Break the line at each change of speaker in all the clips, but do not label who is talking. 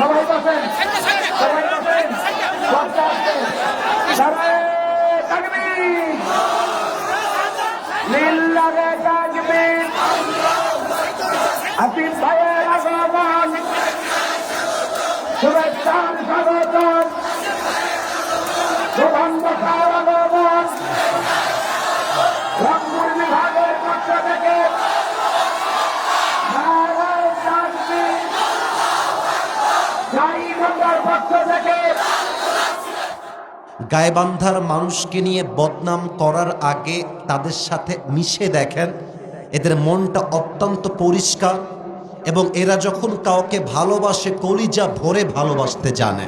সবাই বসেন, সবাই বসেন, বসতে আসতে। নারায়ে তাকবীর, লিল্লাহে তাকবীর। আসিফ ভাইয়ের আগমন, শুভেচ্ছা স্বাগতম। প্রধান বক্তার আগমন, রংপুর বিভাগের পক্ষ থেকে নারায়ে তাকবীর, গাইবান্ধার পক্ষ থেকে।
গাইবান্ধার মানুষকে নিয়ে বদনাম করার আগে তাদের সাথে মিশে দেখেন, এদের মনটা অত্যন্ত পরিষ্কার এবং এরা যখন কাউকে ভালোবাসে কলিজা ভরে ভালোবাসতে জানে।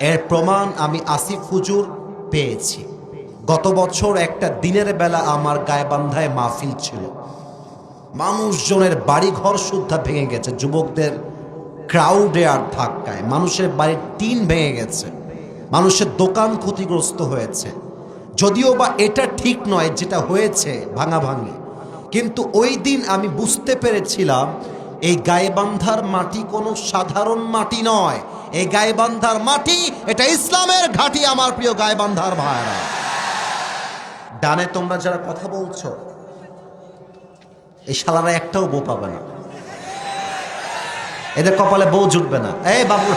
এর প্রমাণ আমি আসিফ হুজুর পেয়েছি। গত বছর একটা দিনের বেলা আমার গাইবান্ধায় মাহফিল ছিল, মানুষজনের বাড়িঘর সুদ্ধা ভেঙে গেছে, যুবকদের ক্রাউডে আর ধাক্কায় মানুষের বাড়ির টিন ভেঙে গেছে, মানুষের দোকান ক্ষতিগ্রস্ত হয়েছে। যদিও বা এটা ঠিক নয় যেটা হয়েছে ভাঙাভাঙি, কিন্তু ওই দিন আমি বুঝতে পেরেছিলাম এই গাইবান্ধার মাটি কোনো সাধারণ মাটি নয়। এই গাইবান্ধার মাটি এটা ইসলামের ঘাঁটি। আমার প্রিয় গাইবান্ধার ভাইরা, ডানে তোমরা যারা কথা বলছো এই শালারা একটাও বউ পাবে না, এদের কপালে বউ জুটবে না। এই বাবু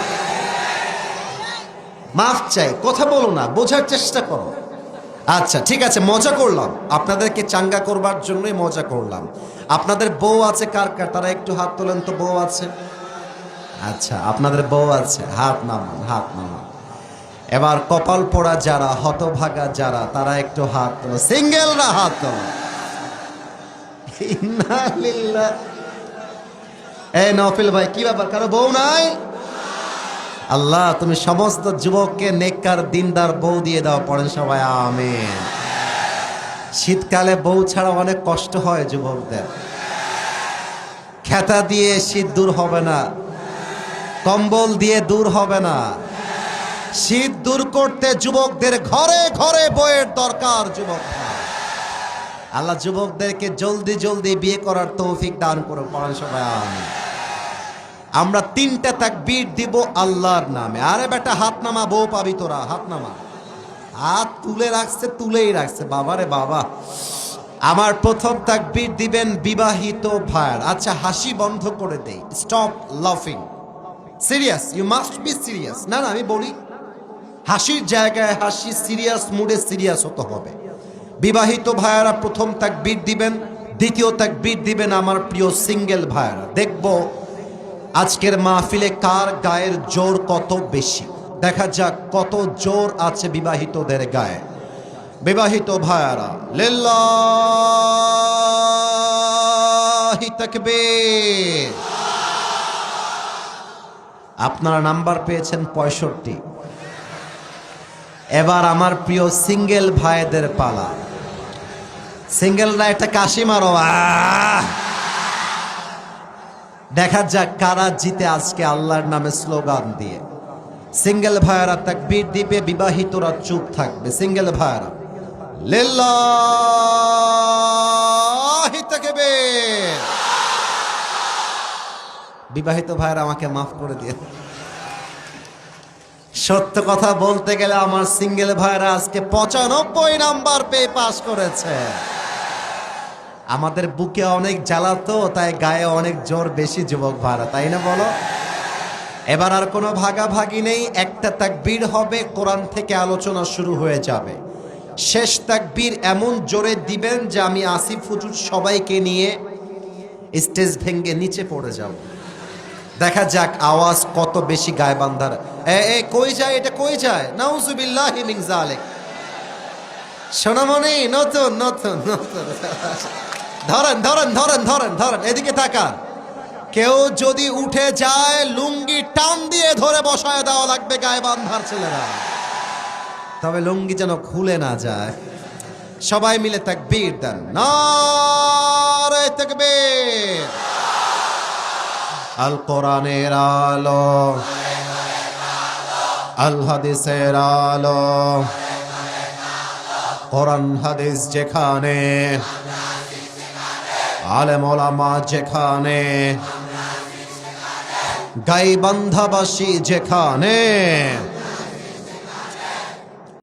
মাফ চাই, কথা বলো না, বোঝার চেষ্টা করো। আচ্ছা ঠিক আছে, মজা করলাম, আপনাদেরকে চাঙ্গা করবার জন্যই মজা করলাম। আপনাদের বউ আছে কার কার? তারা একটু হাত তোলেন তো। বউ আছে? আচ্ছা, আপনাদের বউ আছে, হাত নামান, হাত নামান। এবার কপাল পোড়া যারা, হতভাগা যারা, তারা একটু হাত তোলো। সিঙ্গেলরা হাত তোলো। ইন্না লিল্লাহ। এই নফিল ভাই, কি ব্যাপার, কারো বউ নাই? আল্লাহ তুমি সমস্ত যুবককে নেককার দিনদার বউ দিয়ে দাও, পড়েন সবাই আমিন। শীতকালে বউ ছাড়া অনেক কষ্ট হয় যুবকদের। খেতা দিয়ে শীত দূর হবে না, কম্বল দিয়ে দূর হবে না। শীত দূর করতে যুবকদের ঘরে ঘরে বউয়ের দরকার। যুবক আল্লাহ যুবকদেরকে জলদি জলদি বিয়ে করার তৌফিক দান করো, পড়েন সবাই আমিন। আমরা 3টা তাকবীর দিব আল্লাহর নামে। আরে বেটা হাত নামা, বউ পাবি তোরা, হাত নামা। হাত তুলে রাখছে, তুলেই রাখছে, বাবারে বাবা। আমার প্রথম তাকবীর দিবেন বিবাহিত ভাইয়ার। আচ্ছা হাসি বন্ধ করে দেই, স্টপ লাফিং, serious, you must be serious. না না আমি বলি, হাসির জায়গায় হাসি, সিরিয়াস মুডে সিরিয়াস হতে হবে। বিবাহিত ভাইয়ারা প্রথম তাকবীর দিবেন, দ্বিতীয় তাকবীর দিবেন আমার প্রিয় সিঙ্গেল ভাইয়ারা। দেখবো আজকের মাহফিলে কার গায়ের জোর কত বেশি। দেখা যাক কত জোর আছে বিবাহিতদের গায়ে। বিবাহিত ভাইয়ারা লিল্লাহি তাকবীর। আপনারা নাম্বার পেয়েছেন 65। এবার আমার প্রিয় সিঙ্গেল ভাইদের পালা। সিঙ্গেলরা একটা কাশি মারো। দেখা যাক কারা জিতে আজকে আল্লাহর নামে স্লোগান দিয়ে। সিঙ্গেল ভাইয়ারা তাকবীর দিবে, বিবাহিতরা চুপ থাকবে। সিঙ্গেল ভাইয়ারা লিল্লাহি তাকবীর। বিবাহিত ভাইয়ারা আমাকে মাফ করে দিয়ে। সত্য কথা বলতে গেলে আমার সিঙ্গেল ভাইয়ারা আজকে 95 নাম্বার পেয়ে পাস করেছে। আমাদের বুকে অনেক জ্বালাতো, তাই গায়ে অনেক জোর বেশি যুবক ভাইরা, তাই না বলো? এবার আর কোনো ভাগাভাগি নেই, একটা তাকবীর হবে, কোরআন থেকে আলোচনা শুরু হয়ে যাবে। শেষ তাকবীর এমন জোরে দিবেন যে আমি আসিফ হুজুর সবাইকে নিয়ে স্টেজ ভেঙে নিচে পড়ে যাব। দেখা যাক আওয়াজ কত বেশি গায়বান্ধার। এ কই যায়, এটা কই যায়? নাউজুবিল্লাহি মিন যালিক। সোনামণি নতুন নতুন নতুন, ধরেন ধরেন ধরেন ধরেন ধরেন, এদিকে তাকান। কেউ যদি উঠে যায় লুঙ্গি টান দিয়ে ধরে বসায় দেওয়া লাগবে গায়বান্ধার ছেলেরা, তবে লুঙ্গি যেন খুলে না যায়। সবাই মিলে তাকবীর দেন, নারে তাকবীর। আল কোরআনের আলো, আল হাদিসের আলো, কোরআন হাদিস যেখানে, আলেম ওলামা যেখানে, গাইবান্ধাবাসী যেখানে